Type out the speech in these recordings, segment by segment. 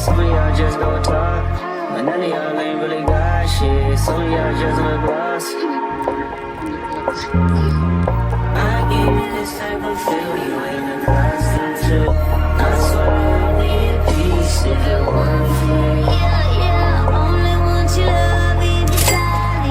Some of y'all just go talk, but none of y'all ain't really got shit. Some of y'all just look lost. I give you this type of feel, you ain't accustomed to. I swear I'll be in peace if it weren't for you. Yeah, only want you loving beside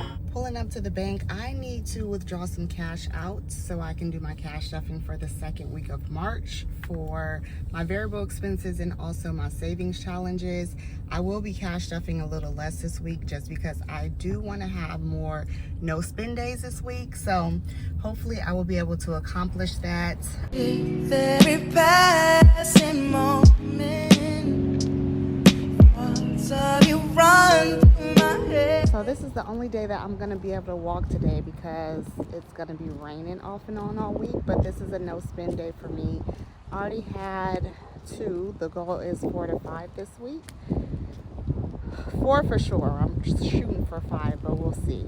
me. Pulling up to the bank, I need to withdraw some cash out so I can do my cash stuffing for the second week of March for my variable expenses and also my savings challenges. I will be cash stuffing a little less this week just because I do want to have more no spend days this week. So hopefully I will be able to accomplish that. Very passing moment. So this is the only day that I'm gonna be able to walk today because it's gonna be raining off and on all week, but this is a no spend day for me. I already had 2. The goal is 4 to 5 this week. 4 for sure. I'm shooting for 5, but we'll see.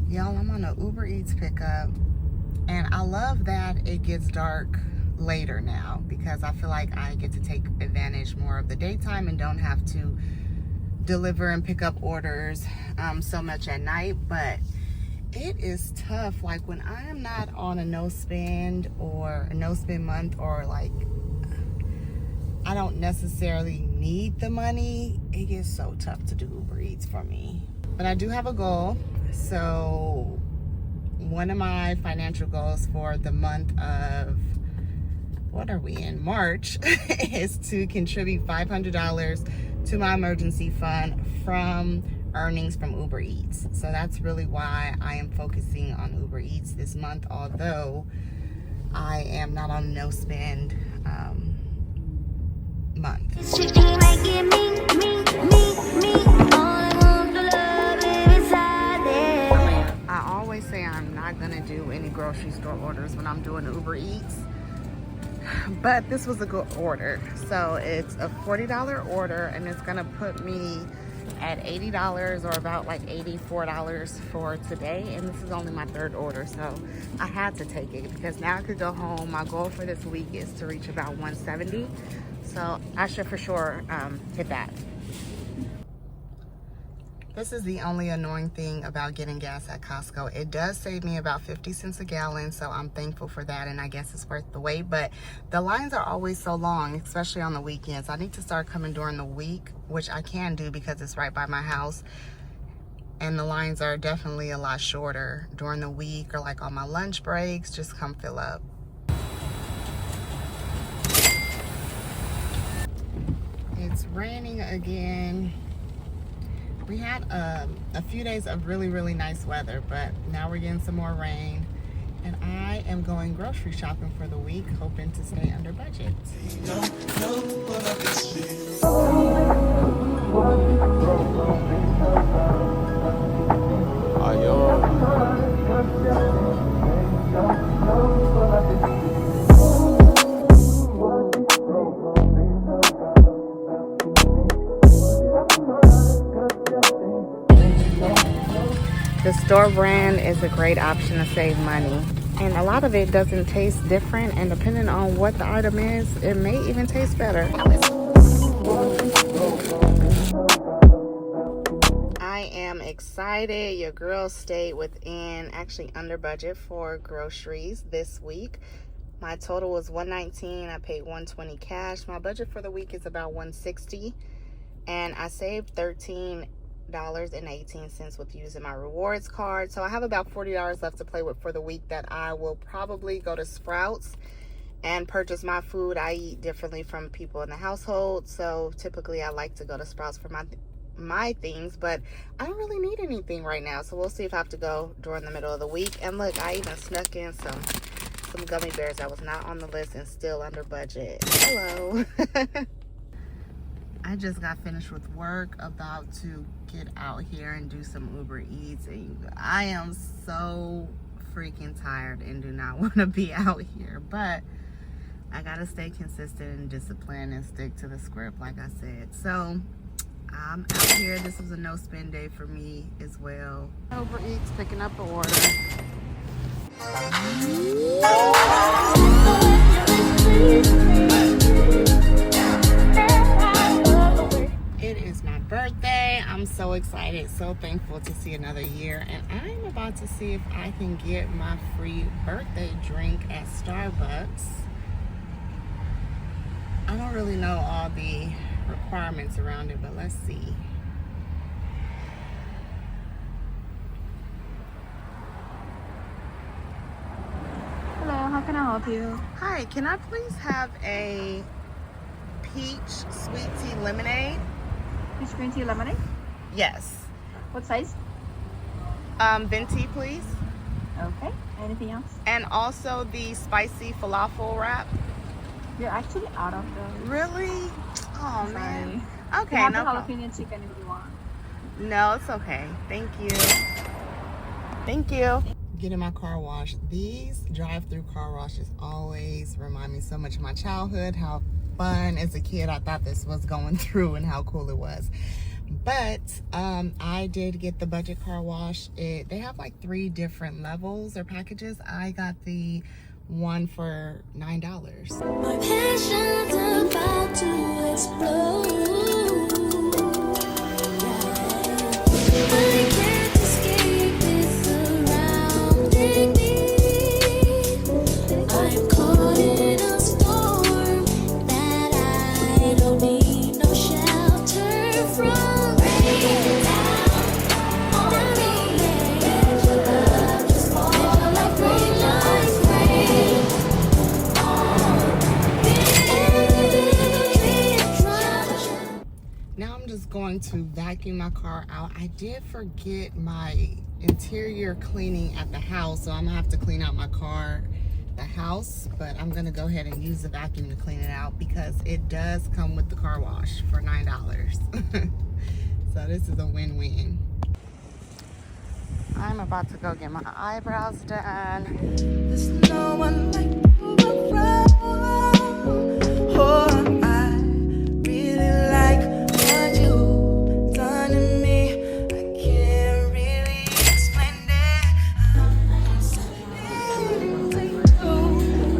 Y'all, I'm on a Uber Eats pickup, and I love that it gets dark later now because I feel like I get to take advantage more of the daytime and don't have to deliver and pick up orders so much at night. But it is tough, like when I am not on a no spend or a no spend month, or like I don't necessarily need the money, it gets so tough to do Uber Eats for me. But I do have a goal. So one of my financial goals for the month of, what are we in, March, is to contribute $500 to my emergency fund from earnings from Uber Eats. So that's really why I am focusing on Uber Eats this month, although I am not on no spend month. I always say I'm not gonna do any grocery store orders when I'm doing Uber Eats, but this was a good order. So it's a $40 order and it's gonna put me at $80 or about like $84 for today, and this is only my 3rd order, so I had to take it because now I could go home. My goal for this week is to reach about 170, so I should for sure hit that. This is the only annoying thing about getting gas at Costco. It does save me about 50 cents a gallon, so I'm thankful for that, and I guess it's worth the wait. But the lines are always so long, especially on the weekends. I need to start coming during the week, which I can do because it's right by my house. And the lines are definitely a lot shorter during the week or like on my lunch breaks. Just come fill up. It's raining again. We had a few days of really nice weather, but now we're getting some more rain. And I am going grocery shopping for the week, hoping to stay under budget. The store brand is a great option to save money, and a lot of it doesn't taste different, and depending on what the item is, it may even taste better. I am excited. Your girl stayed within, actually under budget for groceries this week. My total was $119. I paid $120 cash. My budget for the week is about $160, and I saved $13.18 with using my rewards card. So I have about $40 left to play with for the week that I will probably go to Sprouts and purchase my food. I eat differently from people in the household, so typically I like to go to Sprouts for my things, but I don't really need anything right now, so we'll see if I have to go during the middle of the week. And look, I even snuck in some gummy bears that was not on the list and still under budget. Hello. I just got finished with work, about to get out here and do some Uber Eats, and I am so freaking tired and do not want to be out here, but I gotta stay consistent and disciplined and stick to the script, like I said. So I'm out here. This was a no spend day for me as well. Uber Eats picking up an order. It is my birthday. I'm so excited, so thankful to see another year, and I'm about to see if I can get my free birthday drink at Starbucks. I don't really know all the requirements around it, but let's see. Hello, how can I help you? Hi, can I please have a peach sweet tea lemonade? Peach green tea lemonade? Yes. What size? Venti, please. Okay. Anything else? And also the spicy falafel wrap. You're actually out of those. Really? Oh, Sorry. man. You Okay, have no the problem. jalapeno chicken if you want. No, it's okay. Thank you. Thank you. Getting my car washed. These drive-through car washes always remind me so much of my childhood, how fun as a kid I thought this was going through and how cool it was. But I did get the budget car wash. They have like 3 different levels or packages. I got the one for $9. My passion's about to explode. I can't escape, it's surrounding me. I'm caught in a storm that I don't need no shelter from. Rain down on me, your love just fall like rain, like rain. Now I'm just going to vacuum my car out. I did forget my interior cleaning at the house, so I'm gonna have to clean out my car, the house, but I'm gonna go ahead and use the vacuum to clean it out because it does come with the car wash for $9. So this is a win-win. I'm about to go get my eyebrows done. There's no one like you around. Oh, I really like what you've done to me. I can't really explain it. I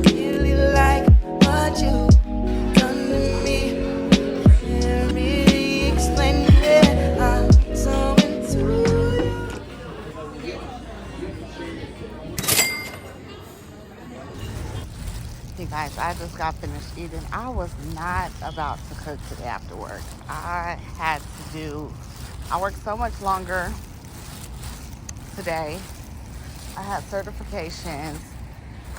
really like what you've done to me. Can't really explain it. I'm so into you. Hey guys, I just got finished eating. I was not about to cook today after work. I worked so much longer today. I had certifications.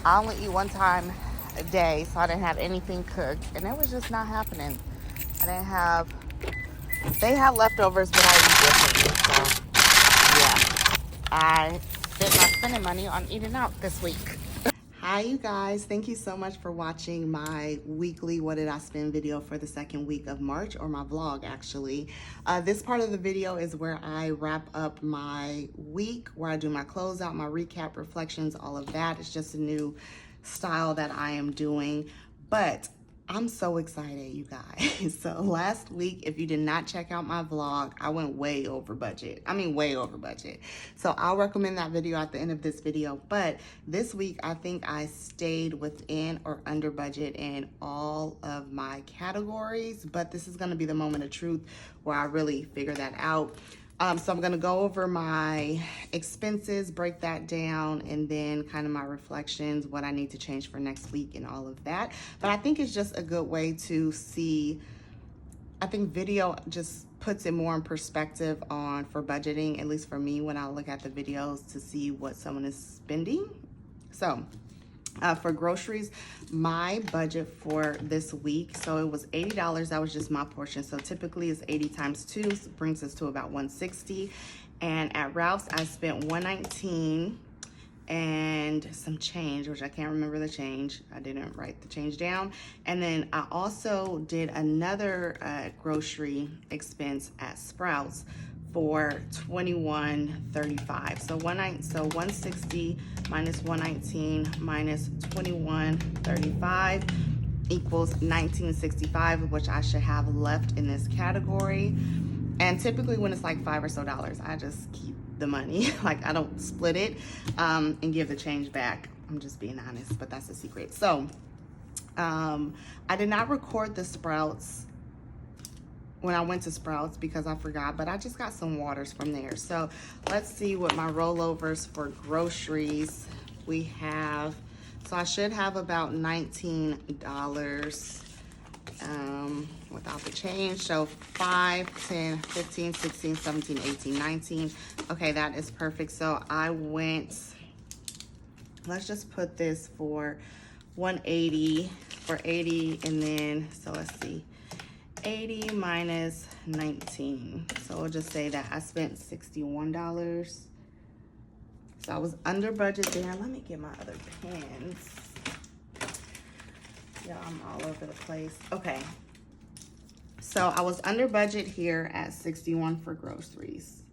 I only eat 1 time a day, so I didn't have anything cooked, and it was just not happening. They had leftovers, but I eat differently, so yeah. I spent my spending money on eating out this week. Hi you guys, thank you so much for watching my weekly What Did I Spend video for the 2nd week of March, or my vlog actually. This part of the video is where I wrap up my week, where I do my closeout, my recap, reflections, all of that. It's just a new style that I am doing, but I'm so excited, you guys. So last week, if you did not check out my vlog, I went way over budget. I mean, way over budget. So I'll recommend that video at the end of this video. But this week, I think I stayed within or under budget in all of my categories. But this is gonna be the moment of truth where I really figure that out. So I'm gonna go over my expenses, break that down, and then kind of my reflections, what I need to change for next week and all of that. But I think it's just a good way to see, I think video just puts it more in perspective for budgeting, at least for me when I look at the videos to see what someone is spending. So for groceries, my budget for this week, so it was $80. That was just my portion. So typically it's 80 times 2, so brings us to about $160. And at Ralph's, I spent $119 and some change, which I can't remember the change. I didn't write the change down. And then I also did another grocery expense at Sprouts for $21.35. So 160 minus 119 minus 21.35 equals $19.65, which I should have left in this category. And typically when it's like $5 or so, I just keep the money. Like, I don't split it and give the change back. I'm just being honest, but that's a secret. So I did not record the Sprouts when I went to Sprouts because I forgot, but I just got some waters from there. So let's see what my rollovers for groceries we have. So I should have about $19 without the change. So 5, 10, 15, 16, 17, 18, 19. Okay, that is perfect. So I went, let's just put this for 180 for 80, and then, so let's see, 80 minus 19. So we'll just say that I spent $61. So I was under budget there. Let me get my other pens. Yeah, I'm all over the place. Okay. So I was under budget here at 61 for groceries.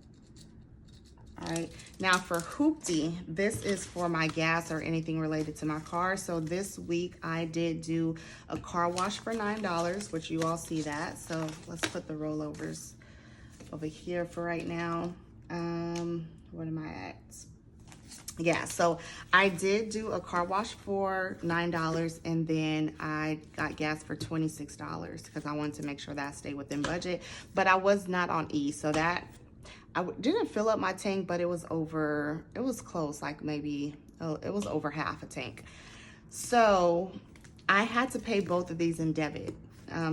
All right. Now for Hoopty, this is for my gas or anything related to my car. So this week I did do a car wash for $9, which you all see that. So let's put the rollovers over here for right now. What am I at? Yeah, so I did do a car wash for $9, and then I got gas for $26 because I wanted to make sure that I stayed within budget. But I was not on E, so that I didn't fill up my tank, but it was close, like maybe, it was over half a tank. So I had to pay both of these in debit.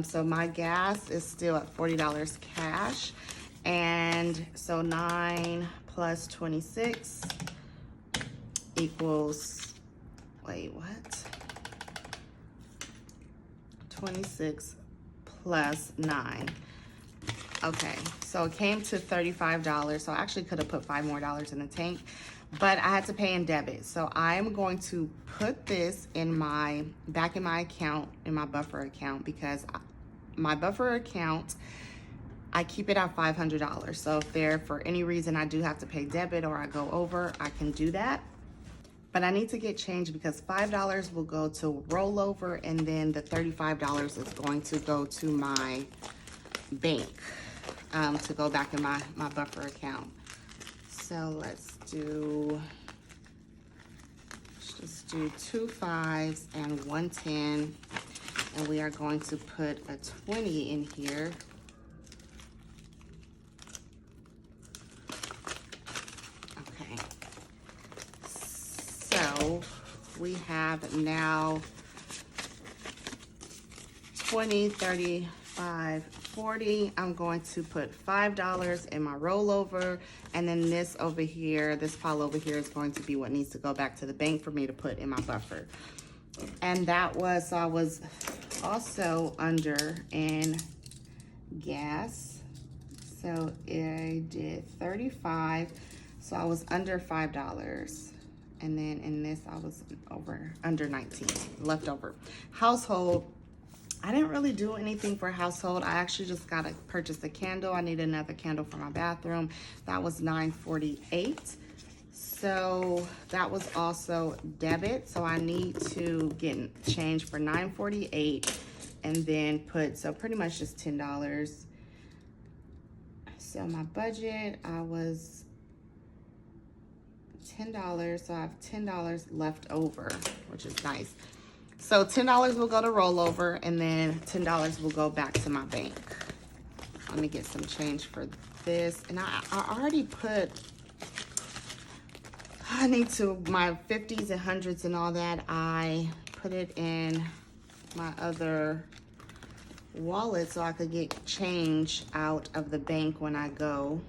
So my gas is still at $40 cash. And so 9 plus 26 equals, wait, what? 26 plus 9. Okay, so it came to $35. So I actually could have put $5 more in the tank, but I had to pay in debit. So I'm going to put this in back in my account, in my buffer account, because my buffer account, I keep it at $500. So if there, for any reason, I do have to pay debit or I go over, I can do that. But I need to get change because $5 will go to rollover, and then the $35 is going to go to my bank to go back in my buffer account. So let's just do 2 5s and 1 10, and we are going to put a 20 in here. Okay, so we have now 20, 35, 40. I'm going to put $5 in my rollover, and then this over here, this pile over here is going to be what needs to go back to the bank for me to put in my buffer. And that was, I was also under in gas. So I did 35, so I was under $5. And then in this, I was under 19, left over. Household, I didn't really do anything for household. I actually just got to purchase a candle. I need another candle for my bathroom. That was $9.48. So that was also debit. So I need to get change for $9.48 and then put, so pretty much just $10. So my budget, I was $10. So I have $10 left over, which is nice. So $10 will go to rollover, and then $10 will go back to my bank. Let me get some change for this. And I already put, I need to, my 50s and 100s and all that, I put it in my other wallet so I could get change out of the bank when I go.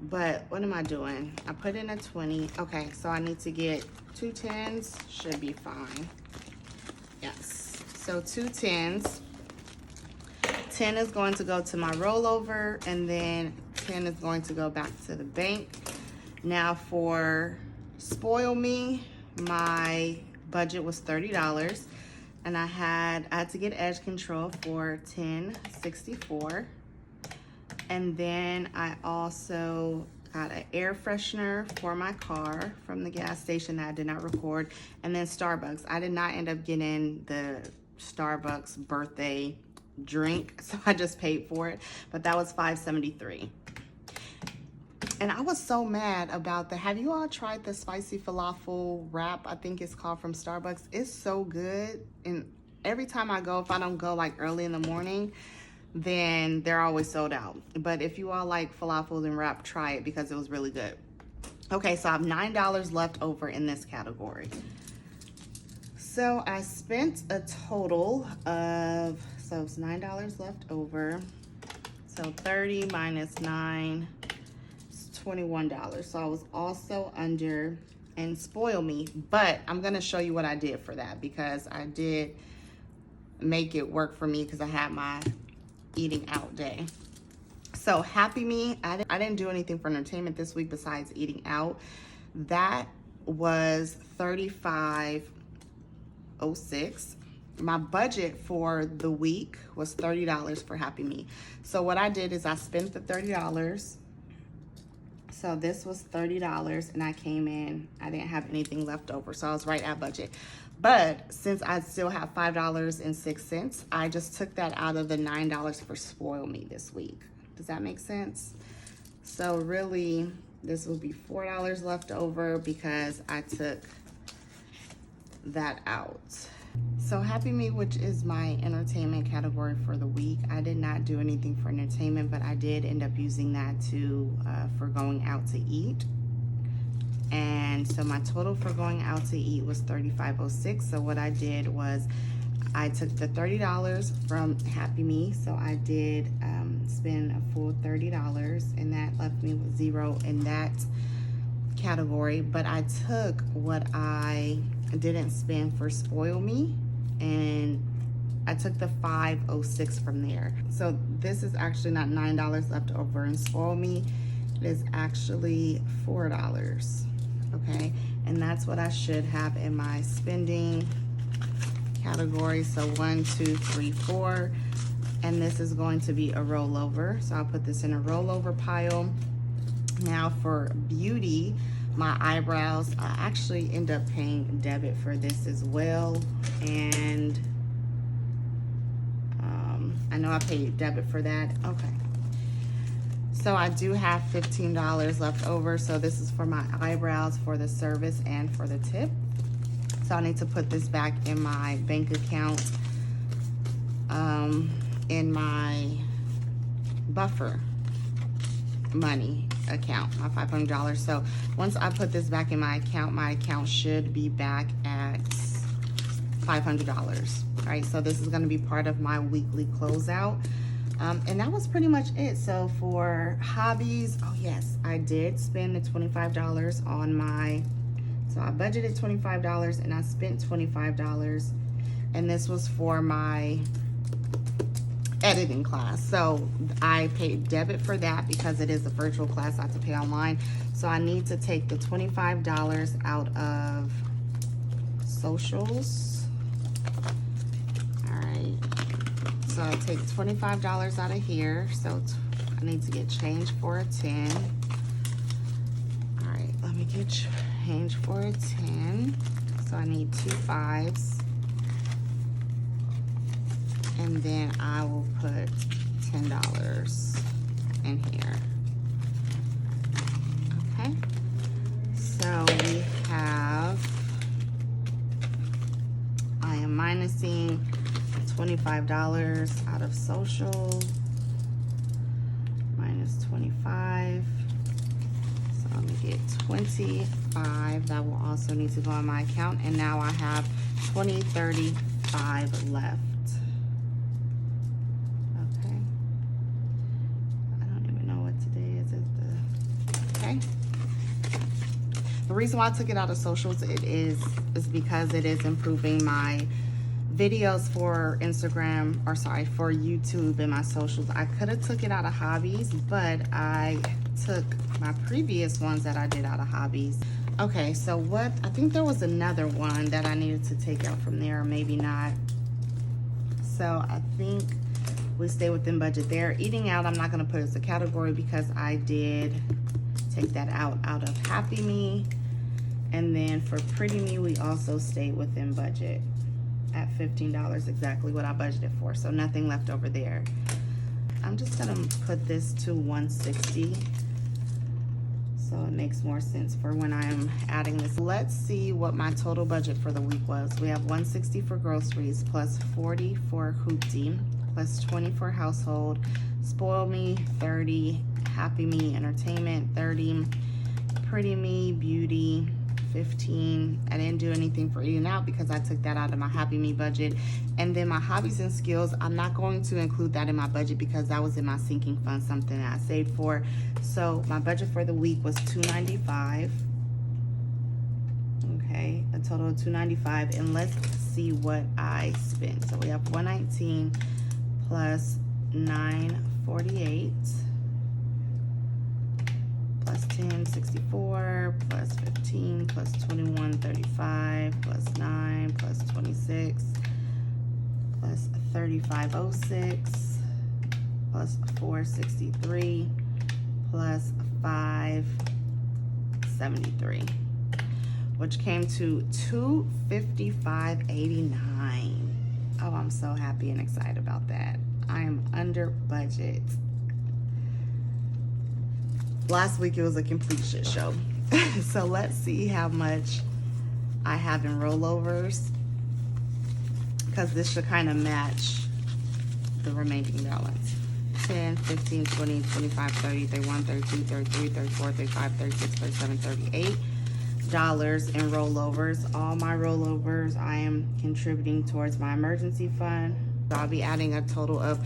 But what am I doing? I put in a 20. Okay, so I need to get 2 10s, should be fine. Yes, so 2 10s. 10 is going to go to my rollover, and then 10 is going to go back to the bank. Now for Spoil Me, my budget was $30, and I had to get edge control for $10.64. And then I also got an air freshener for my car from the gas station that I did not record. And then Starbucks. I did not end up getting the Starbucks birthday drink, so I just paid for it, but that was $5.73. And I was so mad about have you all tried the spicy falafel wrap? I think it's called, from Starbucks. It's so good. And every time I go, if I don't go like early in the morning, then they're always sold out. But if you all like falafels and wrap, try it because it was really good. Okay, so I have $9 left over in this category. So I spent a total of, so it's $9 left over. So 30 minus 9 is $21. So I was also under, and Spoil Me, but I'm gonna show you what I did for that because I did make it work for me because I had my eating out day. So Happy Me, I didn't do anything for entertainment this week besides eating out. That was $35.06. My budget for the week was $30 for Happy Me. So what I did is I spent the $30. So this was $30 and I came in, I didn't have anything left over. So I was right at budget. But since I still have $5.06, I just took that out of the $9 for Spoil Me this week. Does that make sense? So really, this will be $4 left over because I took that out. So Happy Me, which is my entertainment category for the week, I did not do anything for entertainment, but I did end up using that for going out to eat. And so my total for going out to eat was $35.06. So what I did was I took the $30 from Happy Me. So I did spend a full $30, and that left me with zero in that category. But I took what I didn't spend for Spoil Me, and I took the $5.06 from there. So this is actually not $9 left over in Spoil Me. It is actually $4. Okay, and that's what I should have in my spending category. So 1, 2, 3, 4, and this is going to be a rollover. So I'll put this in a rollover pile. Now for beauty, my eyebrows, I actually end up paying debit for this as well, and I know I paid debit for that. Okay. So I do have $15 left over. So this is for my eyebrows, for the service, and for the tip. So I need to put this back in my bank account, in my buffer money account, my $500. So once I put this back in my account should be back at $500. Right? So this is going to be part of my weekly closeout. And that was pretty much it. So for hobbies, oh yes, I did spend the $25 on my, so I budgeted $25 and I spent $25. And this was for my editing class. So I paid debit for that because it is a virtual class. I have to pay online. So I need to take the $25 out of socials. So I take $25 out of here. So I need to get change for a 10. All right, let me get change for a 10. So I need 2 5s. And then I will put $10 in here. Okay. So we have, I am minusing $25 out of social, minus 25. So let me get 25. That will also need to go on my account. And now I have 35 left. Okay. I don't even know what today is. Okay. The reason why I took it out of socials is because it is improving my videos for Instagram, or sorry, for YouTube and my socials. I could have took it out of hobbies, but I took my previous ones that I did out of hobbies. Okay, so what, I think there was another one that I needed to take out from there, or maybe not. So I think we stay within budget there. Eating out, I'm not gonna put as a category because I did take that out of Happy Me. And then for Pretty Me, we also stayed within budget. at $15, exactly what I budgeted for. So nothing left over there. I'm just gonna put this to 160 so it makes more sense for when I'm adding this. Let's see what my total budget for the week was. We have 160 for groceries, plus 40 for hoopty, plus 20 for household, Spoil Me 30, Happy Me entertainment 30, Pretty Me beauty 15. I didn't do anything for eating out because I took that out of my Happy Me budget. And then my hobbies and skills, I'm not going to include that in my budget because that was in my sinking fund, something that I saved for. So my budget for the week was $295. Okay, a total of $295. And let's see what I spent. So we have $119 plus $948. Plus 10, 64, plus 15, plus 21, 35, plus 9, plus 26, plus 3506, plus 463, plus 573, which came to $255.89. Oh, I'm so happy and excited about that. I am under budget. Last week it was a complete shit show. So let's see how much I have in rollovers, because this should kind of match the remaining balance. 10, 15, 20, 25, 30, 31, 32, 33, 34, 35, 36, 37, $38 in rollovers. All my rollovers I am contributing towards my emergency fund. So I'll be adding a total of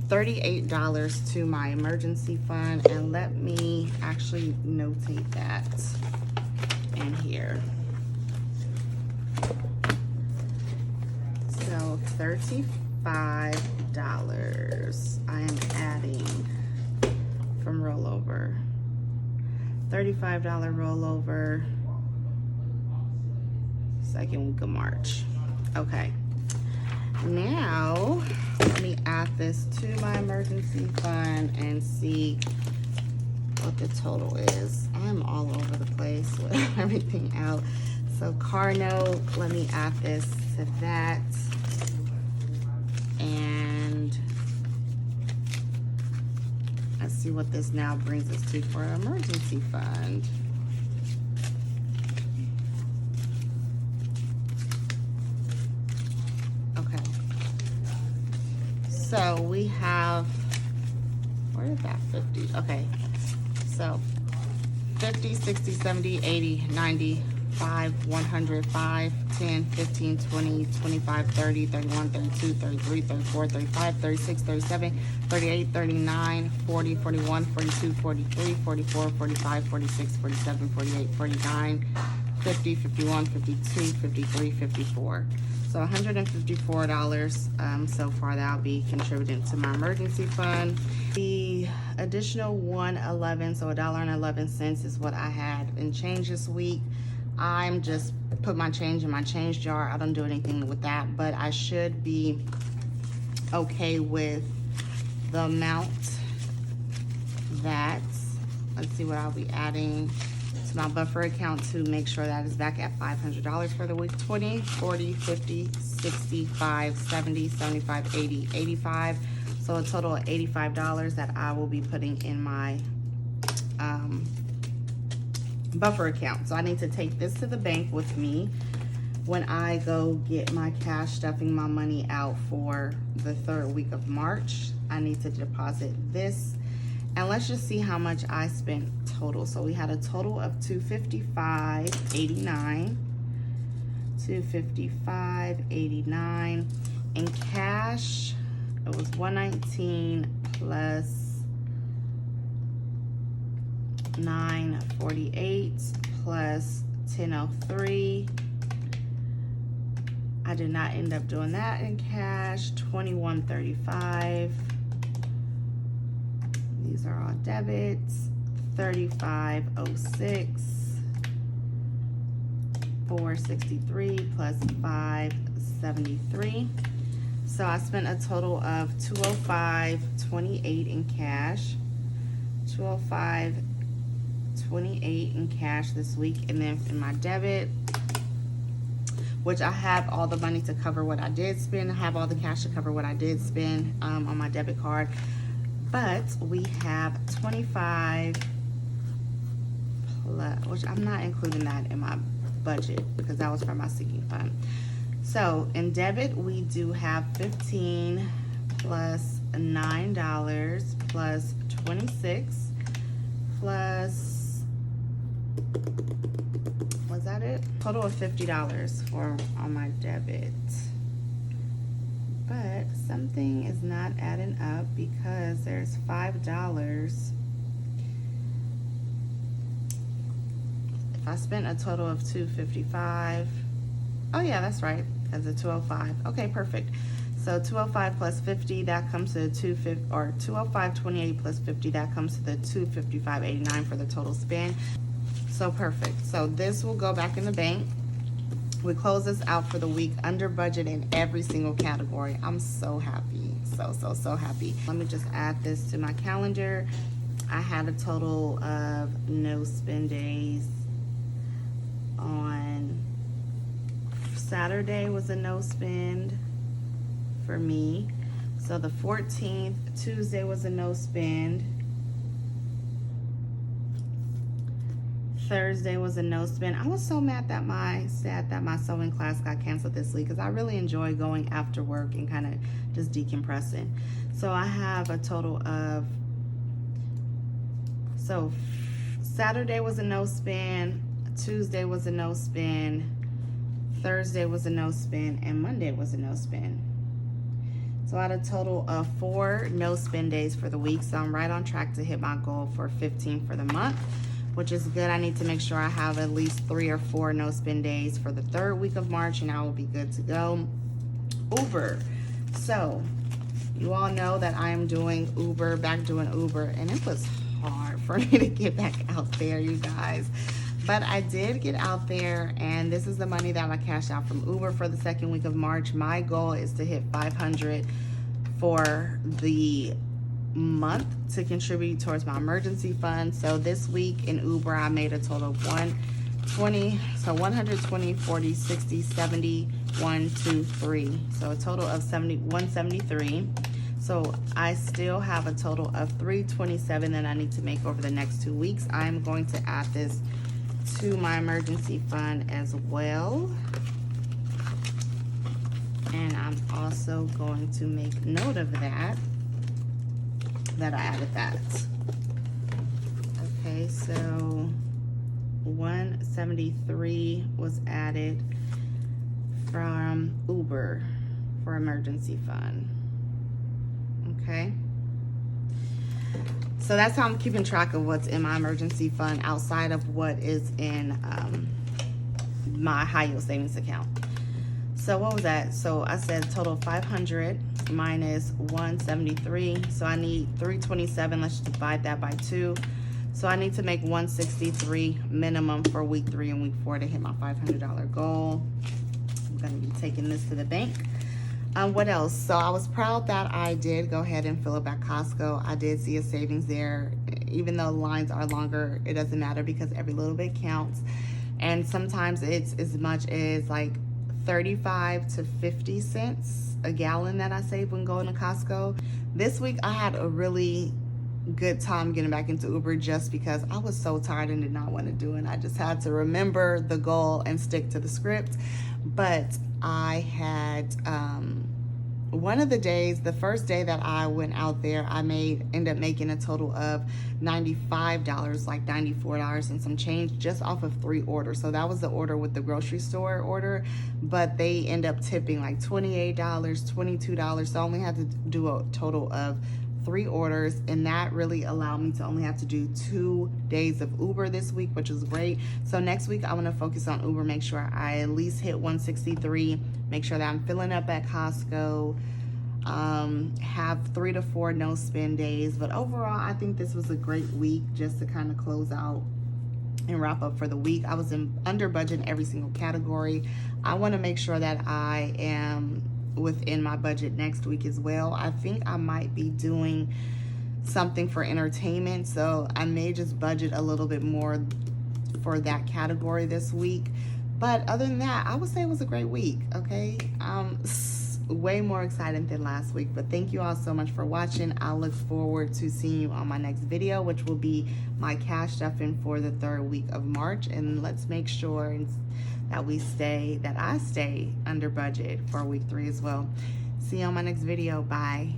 $38 to my emergency fund, and let me actually notate that in here. So $35 I am adding from rollover. $35 rollover, second week of March. Okay. Now, let me add this to my emergency fund and see what the total is. I'm all over the place with everything out. So car note, let me add this to that. And let's see what this now brings us to for an emergency fund. So we have, where is that 50? Okay, so 50, 60, 70, 80, 90, 5, 100, 5, 10, 15, 20, 25, 30, 31, 32, 33, 34, 35, 36, 37, 38, 39, 40, 41, 42, 43, 44, 45, 46, 47, 48, 49, 50, 51, 52, 53, 54. So $154 so far that I'll be contributing to my emergency fund. The additional $1.11, so $1.11 is what I had in change this week. I'm just put my change in my change jar. I don't do anything with that, but I should be okay with the amount that, let's see what I'll be adding to my buffer account to make sure that is back at $500 for the week. 20, 40, 50, 65, 70, 75, 80, 85. So a total of $85 that I will be putting in my buffer account. So I need to take this to the bank with me when I go get my cash, stuffing my money out for the third week of March. I need to deposit this, and let's just see how much I spent total. So we had a total of $255.89. $255.89 in cash. It was $119 plus $948 plus $1003. I did not end up doing that in cash. $21.35. These are all debits. $35.06. $463 plus $573. So I spent a total of $205.28 in cash. $205.28 in cash this week, and then in my debit which I have all the money to cover what I did spend. I have all the cash to cover what I did spend on my debit card. But we have 25 plus, which I'm not including that in my budget because that was for my sinking fund. So in debit, we do have 15 plus $9 plus 26 plus, was that it? Total of $50 for on my debit. But something is not adding up because there's $5. If I spent a total of $255, oh yeah, that's right, because of 205. Okay, perfect. So 205 plus 50, that comes to 250, or 205.28 plus 50, that comes to the 255.89 for the total spend. So perfect. So this will go back in the bank. We close this out for the week under budget in every single category. I'm so happy. So happy. Let me just add this to my calendar. I had a total of no spend days on Saturday was a no spend for me. So the 14th, Tuesday was a no spend. Thursday was a no spend. I was so sad that my sewing class got canceled this week because I really enjoy going after work and kind of just decompressing. So I have a total of, so Saturday was a no spend, Tuesday was a no spend, Thursday was a no spend, and Monday was a no spend. So I had a total of 4 no spend days for the week. So I'm right on track to hit my goal for 15 for the month, which is good. I need to make sure I have at least 3 or 4 no spend days for the 3rd week of March, and I will be good to go. Uber. So you all know that I am doing Uber, back doing Uber, and it was hard for me to get back out there, you guys. But I did get out there, and this is the money that I cashed out from Uber for the 2nd week of March. My goal is to hit 500 for the month to contribute towards my emergency fund. So this week in Uber, I made a total of 120, so 120, 40, 60, 70, 1, 2, 3. So a total of 173. So I still have a total of 327 that I need to make over the next 2 weeks. I'm going to add this to my emergency fund as well. And I'm also going to make note of that I added that. Okay, so 173 was added from Uber for emergency fund. Okay. So that's how I'm keeping track of what's in my emergency fund outside of what is in my high yield savings account. So what was that? So I said total 500 minus 173. So I need 327. Let's divide that by 2. So I need to make 163 minimum for week 3 and week 4 to hit my $500 goal. I'm going to be taking this to the bank. What else? So I was proud that I did go ahead and fill up at Costco. I did see a savings there. Even though lines are longer, it doesn't matter because every little bit counts. And sometimes it's as much as like 35 to 50 cents a gallon that I save when going to Costco. This week I had a really good time getting back into Uber just because I was so tired and did not want to do it. I just had to remember the goal and stick to the script. But I had one of the days, the first day that I went out there, I ended up making a total of $95, like $94 and some change just off of 3 orders. So that was the order with the grocery store order, but they end up tipping like $28, $22. So I only had to do a total of 3 orders, and that really allowed me to only have to do 2 days of Uber this week, which is great. So next week I want to focus on Uber, make sure I at least hit 163, make sure that I'm filling up at Costco, have 3 to 4 no spend days. But overall, I think this was a great week just to kind of close out and wrap up for the week. I was under budget in every single category. I want to make sure that I am within my budget next week as well. I think I might be doing something for entertainment, so I may just budget a little bit more for that category this week. But other than that, I would say it was a great week, okay? Way more exciting than last week. But thank you all so much for watching. I look forward to seeing you on my next video, which will be my cash stuffing for the 3rd week of March. And let's make sure that I stay under budget for week 3 as well. See you on my next video. Bye.